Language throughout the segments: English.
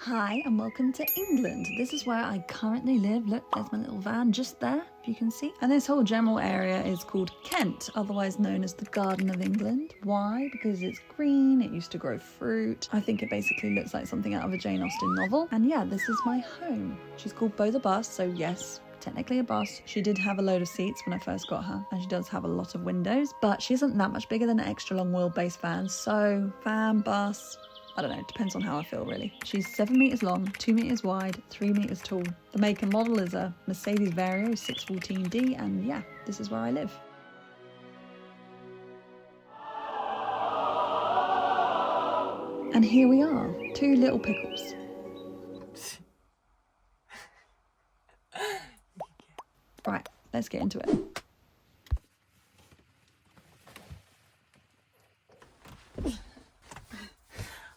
Hi and welcome to England. This is where I currently live. Look, there's my little van just there, if you can see. And this whole general area is called Kent, otherwise known as the Garden of England. Why? Because it's green, it used to grow fruit. I think it basically looks like something out of a Jane Austen novel. And yeah, this is my home. She's called Beau the Bus, so yes, technically a bus. She did have a load of seats when I first got her, and she does have a lot of windows, but she isn't that much bigger than an extra long wheelbase van, so van, bus, I don't know, it depends on how I feel really. She's 7 meters long, 2 meters wide, 3 meters tall. The make and model is a Mercedes Vario 614D, and yeah, this is where I live. And here we are, two little pickles. Right, let's get into it.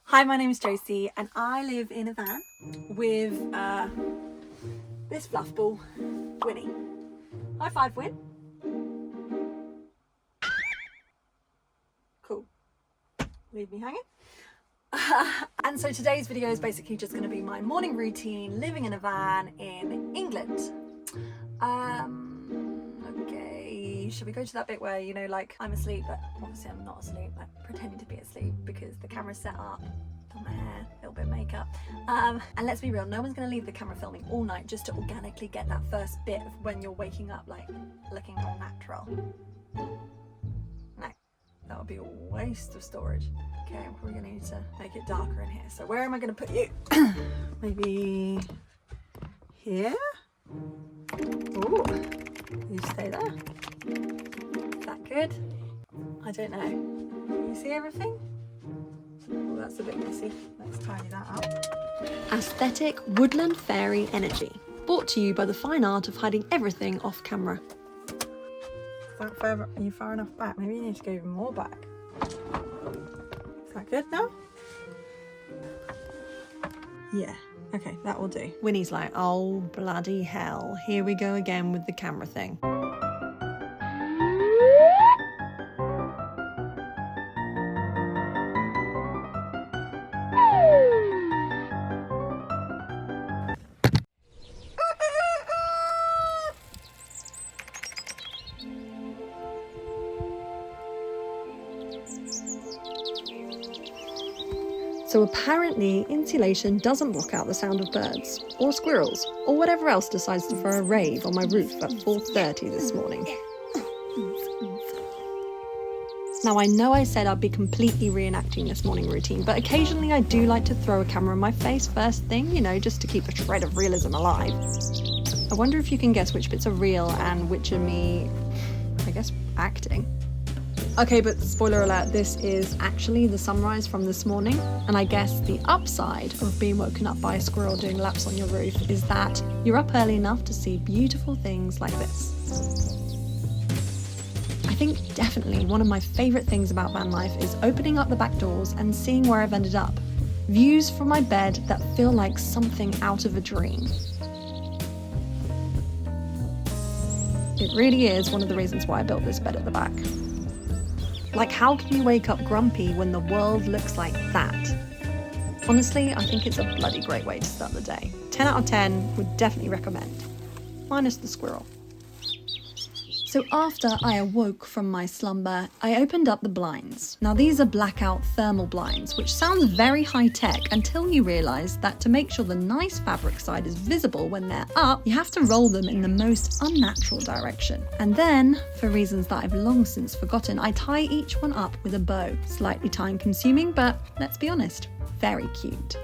Hi, my name is Josie and I live in a van with this fluff ball, Winnie. High five, Win. Cool. Leave me hanging. And so today's video is basically just going to be my morning routine living in a van in England. Okay, should we go to that bit where, you know, like I'm asleep, but obviously I'm not asleep, like pretending to be asleep because the camera's set up, done my hair, a little bit of makeup. And let's be real, no one's going to leave the camera filming all night just to organically get that first bit of when you're waking up, like looking all natural. No, that would be a waste of storage. Okay, I'm probably going to need to make it darker in here. So where am I going to put you? Maybe here? Ooh, you stay there. Is that good? I don't know. You see everything? Oh, that's a bit messy. Let's tidy that up. Aesthetic woodland fairy energy. Brought to you by the fine art of hiding everything off camera. Is that further? Are you far enough back? Maybe you need to go even more back. Is that good now? Yeah. Okay, that will do. Winnie's like, oh bloody hell, here we go again with the camera thing. So apparently insulation doesn't block out the sound of birds, or squirrels, or whatever else decides to throw a rave on my roof at 4:30 this morning. Now I know I said I'd be completely reenacting this morning routine, but occasionally I do like to throw a camera in my face first thing, you know, just to keep a shred of realism alive. I wonder if you can guess which bits are real and which are me, I guess, acting. Okay, but spoiler alert, this is actually the sunrise from this morning, and I guess the upside of being woken up by a squirrel doing laps on your roof is that you're up early enough to see beautiful things like this. I think definitely one of my favourite things about van life is opening up the back doors and seeing where I've ended up. Views from my bed that feel like something out of a dream. It really is one of the reasons why I built this bed at the back. Like, how can you wake up grumpy when the world looks like that? Honestly, I think it's a bloody great way to start the day. 10 out of 10 would definitely recommend. Minus the squirrel. So after I awoke from my slumber, I opened up the blinds. Now these are blackout thermal blinds, which sounds very high-tech until you realise that to make sure the nice fabric side is visible when they're up, you have to roll them in the most unnatural direction. And then, for reasons that I've long since forgotten, I tie each one up with a bow. Slightly time-consuming, but let's be honest, very cute.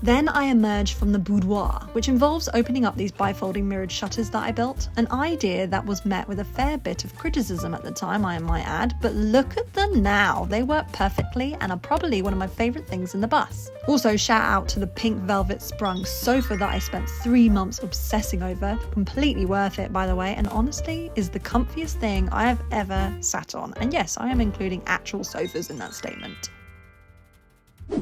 Then I emerge from the boudoir, which involves opening up these bifolding mirrored shutters that I built, an idea that was met with a fair bit of criticism at the time, I might add, but look at them now. They work perfectly and are probably one of my favourite things in the bus. Also, shout out to the pink velvet sprung sofa that I spent 3 months obsessing over. Completely worth it, by the way, and honestly is the comfiest thing I have ever sat on. And yes, I am including actual sofas in that statement.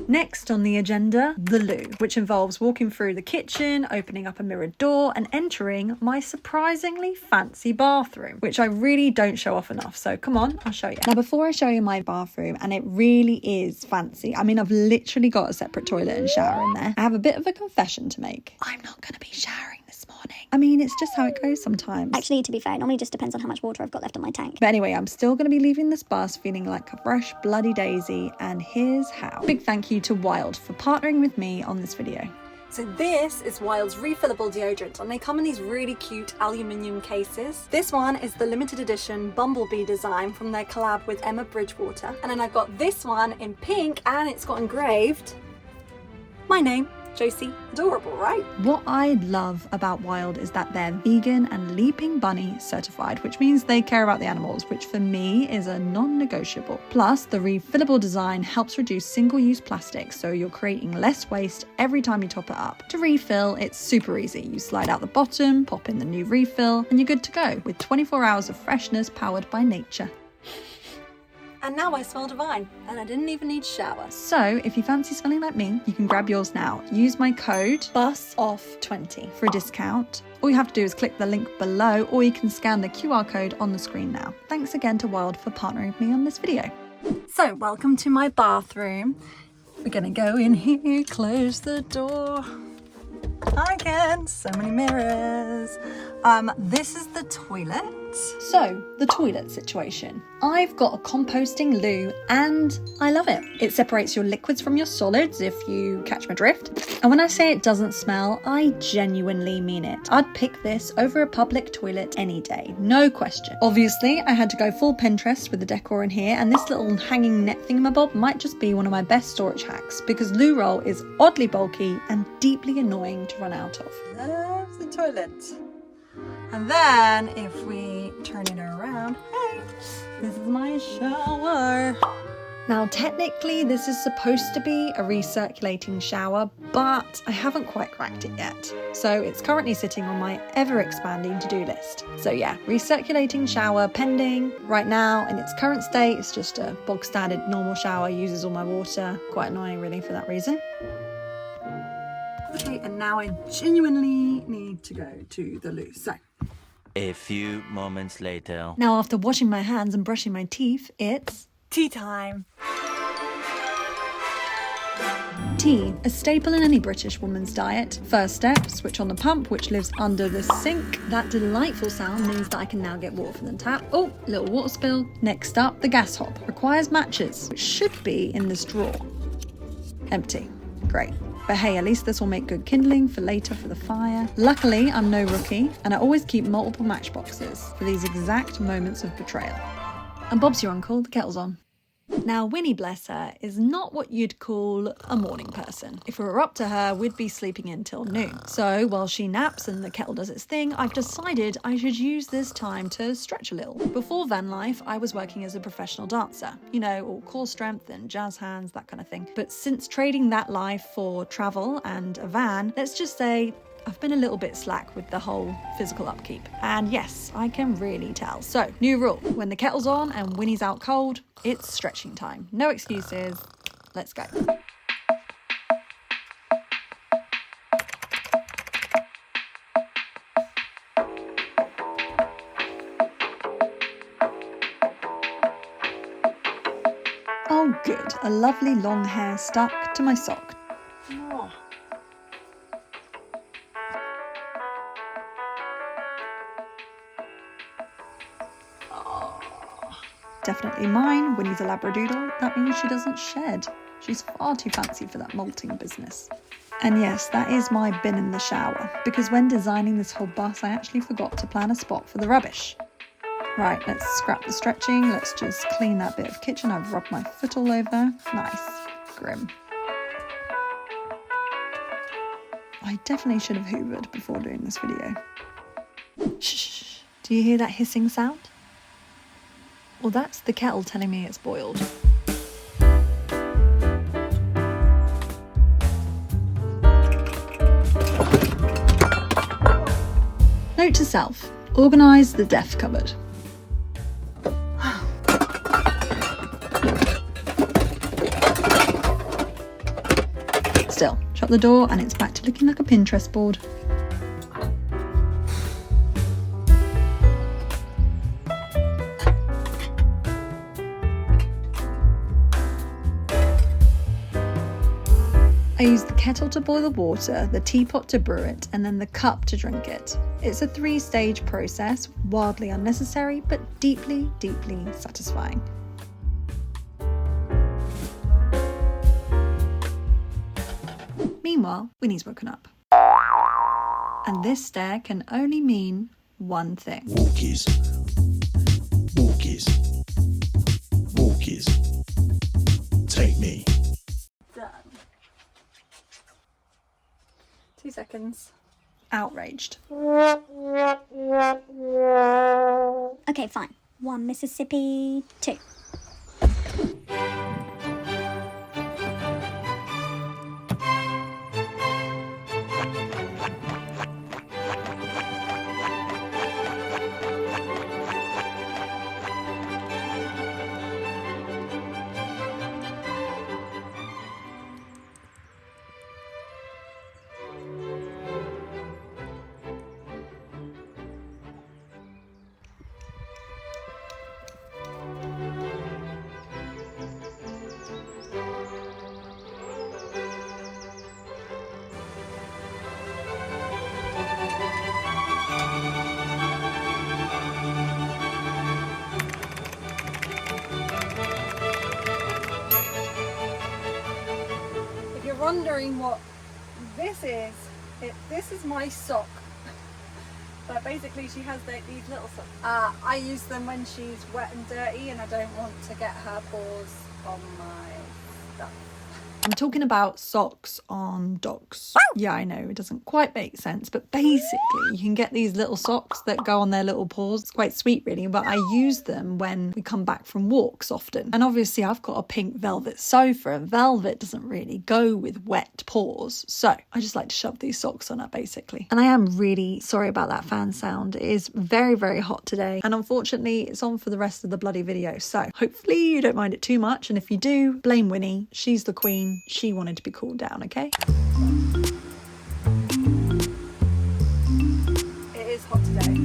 Next on the agenda, the loo, which involves walking through the kitchen, opening up a mirrored door and entering my surprisingly fancy bathroom, which I really don't show off enough. So come on, I'll show you. Now, before I show you my bathroom, and it really is fancy. I mean, I've literally got a separate toilet and shower in there. I have a bit of a confession to make. I'm not going to be showering this morning. I mean, it's just how it goes sometimes. Actually, to be fair, it normally just depends on how much water I've got left on my tank. But anyway, I'm still going to be leaving this bus feeling like a fresh bloody daisy, and here's how. Big thank you to Wild for partnering with me on this video. So this is Wild's refillable deodorant, and they come in these really cute aluminium cases. This one is the limited edition Bumblebee design from their collab with Emma Bridgewater. And then I've got this one in pink, and it's got engraved my name, Josie. Adorable, right? What I love about Wild is that they're vegan and Leaping Bunny certified, which means they care about the animals, which for me is a non-negotiable. Plus, the refillable design helps reduce single-use plastic, so you're creating less waste every time you top it up. To refill, it's super easy. You slide out the bottom, pop in the new refill, and you're good to go, with 24 hours of freshness powered by nature. And now I smell divine, and I didn't even need to shower. So, if you fancy smelling like me, you can grab yours now. Use my code BUSOFF20 for a discount. All you have to do is click the link below, or you can scan the QR code on the screen now. Thanks again to Wild for partnering with me on this video. So, welcome to my bathroom. We're gonna go in here, close the door. Hi again, so many mirrors. This is the toilet. So, the toilet situation. I've got a composting loo and I love it. It separates your liquids from your solids, if you catch my drift. And when I say it doesn't smell, I genuinely mean it. I'd pick this over a public toilet any day, no question. Obviously, I had to go full Pinterest with the decor in here, and this little hanging net thingamabob might just be one of my best storage hacks, because loo roll is oddly bulky and deeply annoying to run out of. There's the toilet. And then if we turn it around, hey, this is my shower. Now, technically, this is supposed to be a recirculating shower, but I haven't quite cracked it yet. So it's currently sitting on my ever-expanding to-do list. So yeah, recirculating shower pending. Right now, in its current state, it's just a bog-standard normal shower, uses all my water. Quite annoying, really, for that reason. Okay, and now I genuinely need to go to the loo. So, a few moments later. Now, after washing my hands and brushing my teeth, it's tea time. tea, a staple in any British woman's diet. First step, switch on the pump, which lives under the sink. That delightful sound means that I can now get water from the tap. Oh, little water spill. Next up, the gas hob. Requires matches, which should be in this drawer. Empty. Great. But hey, at least this will make good kindling for later for the fire. Luckily, I'm no rookie, and I always keep multiple matchboxes for these exact moments of betrayal. And Bob's your uncle, the kettle's on. Now, Winnie, bless her, is not what you'd call a morning person. If we were up to her, we'd be sleeping in till noon. So, while she naps and the kettle does its thing, I've decided I should use this time to stretch a little. Before van life, I was working as a professional dancer. You know, all core strength and jazz hands, that kind of thing. But since trading that life for travel and a van, let's just say I've been a little bit slack with the whole physical upkeep. And yes, I can really tell. So, new rule. When the kettle's on and Winnie's out cold, it's stretching time. No excuses. Let's go. Oh, good. A lovely long hair stuck to my sock. Oh. Definitely mine. Winnie's a Labradoodle. That means she doesn't shed. She's far too fancy for that molting business. And yes, that is my bin in the shower, because when designing this whole bus, I actually forgot to plan a spot for the rubbish. Right, let's scrap the stretching. Let's just clean that bit of kitchen. I've rubbed my foot all over. Nice. Grim. I definitely should have hoovered before doing this video. Shh. Do you hear that hissing sound? Well, that's the kettle telling me it's boiled. Note to self, organise the death cupboard. Shut the door and it's back to looking like a Pinterest board. I use the kettle to boil the water, the teapot to brew it, and then the cup to drink it. It's a 3-stage process, wildly unnecessary, but deeply, deeply satisfying. Meanwhile, Winnie's woken up. And this stare can only mean one thing. Walkies. Walkies. Walkies. Take me. Done. 2 seconds. Outraged. Okay, fine. 1 Mississippi, 2. Wondering what this is, this is my sock. But basically she has these little socks. I use them when she's wet and dirty and I don't want to get her paws on my stuff. I'm talking about socks on dogs. Yeah, I know, it doesn't quite make sense, but basically you can get these little socks that go on their little paws. It's quite sweet really, but I use them when we come back from walks often. And obviously I've got a pink velvet sofa and velvet doesn't really go with wet paws. So I just like to shove these socks on her basically. And I am really sorry about that fan sound. It is very, very hot today. And unfortunately it's on for the rest of the bloody video. So hopefully you don't mind it too much. And if you do, blame Winnie. She's the queen. She wanted to be cooled down, okay? It is hot today.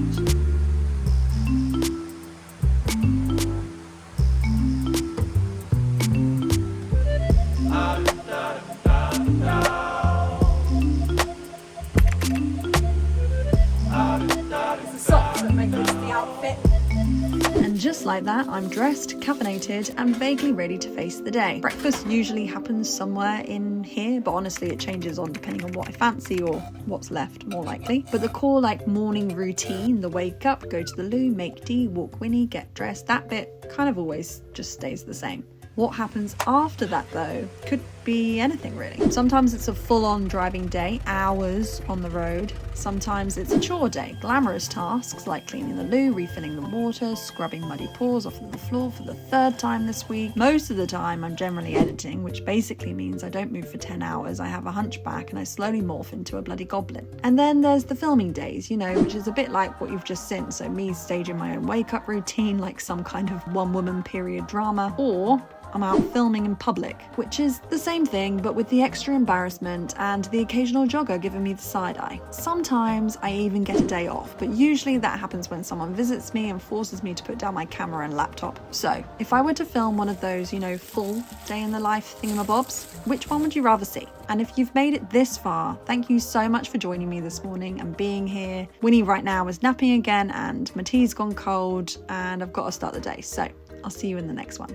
It's the socks that make this the outfit. And just like that, I'm dressed, caffeinated, and vaguely ready to face the day. Breakfast usually happens somewhere in here, but honestly it changes on depending on what I fancy or what's left, more likely. But the core morning routine, the wake up, go to the loo, make tea, walk Winnie, get dressed, that bit kind of always just stays the same. What happens after that though could be anything really. Sometimes it's a full-on driving day, hours on the road. Sometimes it's a chore day, glamorous tasks like cleaning the loo, refilling the water, scrubbing muddy paws off of the floor for the 3rd time this week. Most of the time I'm generally editing, which basically means I don't move for 10 hours, I have a hunchback and I slowly morph into a bloody goblin. And then there's the filming days, you know, which is a bit like what you've just seen. So me staging my own wake-up routine like some kind of one-woman period drama, or I'm out filming in public, which is the same thing but with the extra embarrassment and the occasional jogger giving me the side eye. Sometimes I even get a day off, but usually that happens when someone visits me and forces me to put down my camera and laptop. So if I were to film one of those, you know, full day in the life thingamabobs, which one would you rather see? And if you've made it this far, thank you so much for joining me this morning and being here. Winnie right now is napping again and my tea's gone cold and I've got to start the day. So I'll see you in the next one.